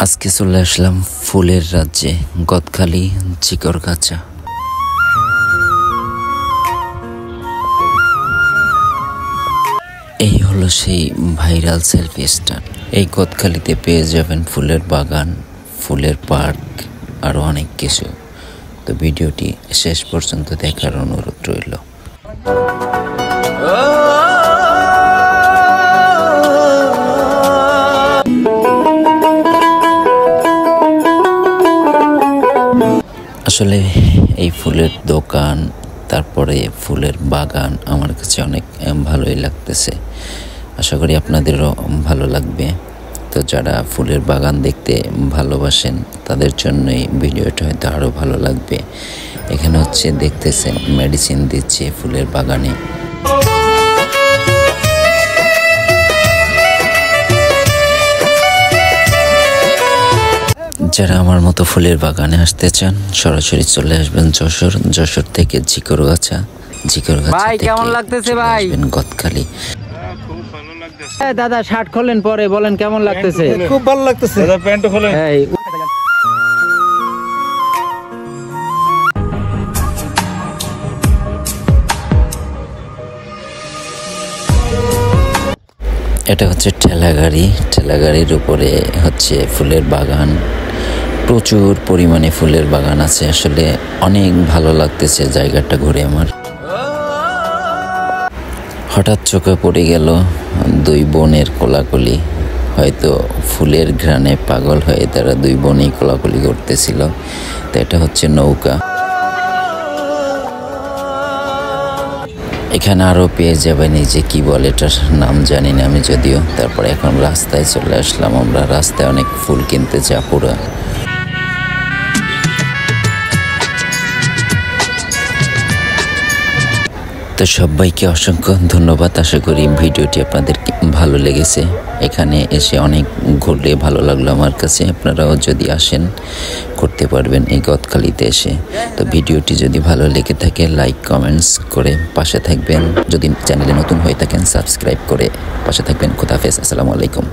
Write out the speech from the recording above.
আজকে চলে আসলাম ফুলের রাজ্যে, গদখালি ঝিকরগাছা। এই হলো সেই ভাইরাল সেলফি স্টার। এই গদখালিতে পেয়ে যাবেন ফুলের বাগান, ফুলের পার্ক, আরো অনেক কিছু। তো ভিডিওটি শেষ পর্যন্ত দেখার অনুরোধ রইল। আসলে এই ফুলের দোকান, তারপরে ফুলের বাগান আমার কাছে অনেক ভালোই লাগতেছে। আশা করি আপনাদেরও ভালো লাগবে। তো যারা ফুলের বাগান দেখতে ভালোবাসেন তাদের জন্য এই ভিডিওটা হয়তো আরও ভালো লাগবে। এখানে হচ্ছে দেখতেছেন মেডিসিন দিচ্ছে ফুলের বাগানে। যারা আমার মতো ফুলের বাগানে আসতে চান সরাসরি চলে আসবেন যশোর থেকে ঝিকরগাছা, কেমন লাগতেছে ভাই? গদখালি। দাদা শার্ট খোলেন পরে বলেন কেমন লাগতেছে। খুব ভালো লাগতেছে দাদা, প্যান্ট খোলেন। এটা হচ্ছে ঠেলাগাড়ির উপরে হচ্ছে ফুলের বাগান। প্রচুর পরিমাণে ফুলের বাগান আছে। আসলে অনেক ভালো লাগতেছে জায়গাটা ঘুরে আমার। হঠাৎ চোখে পড়ে গেল দুই বোনের কোলাকুলি। হয়তো ফুলের ঘ্রাণে পাগল হয়ে তারা দুই বোনই কোলাকুলি করতেছিল। তো এটা হচ্ছে নৌকা। এখানে আরও পেয়ে যাবেন, এই যে কি বলে এটার নাম জানি না আমি যদিও। তারপরে এখন রাস্তায় চলে আসলাম আমরা। রাস্তায় অনেক ফুল কিনতে চাপুরা। তো সবাইকে অসংখ্য ধন্যবাদ। আশা করি ভিডিওটি আপনাদের ভালো লেগেছে। এখানে এসে অনেক ঘুরলে ভালো লাগলো আমার কাছে। আপনারাও যদি আসেন করতে পারবেন এই গদখালিতে এসে। তো ভিডিওটি যদি ভালো লেগে থাকে লাইক কমেন্টস করে পাশে থাকবেন। যদি চ্যানেলে নতুন হয়ে থাকেন সাবস্ক্রাইব করে পাশে থাকবেন। খোদা হাফেজ, আসসালামু আলাইকুম।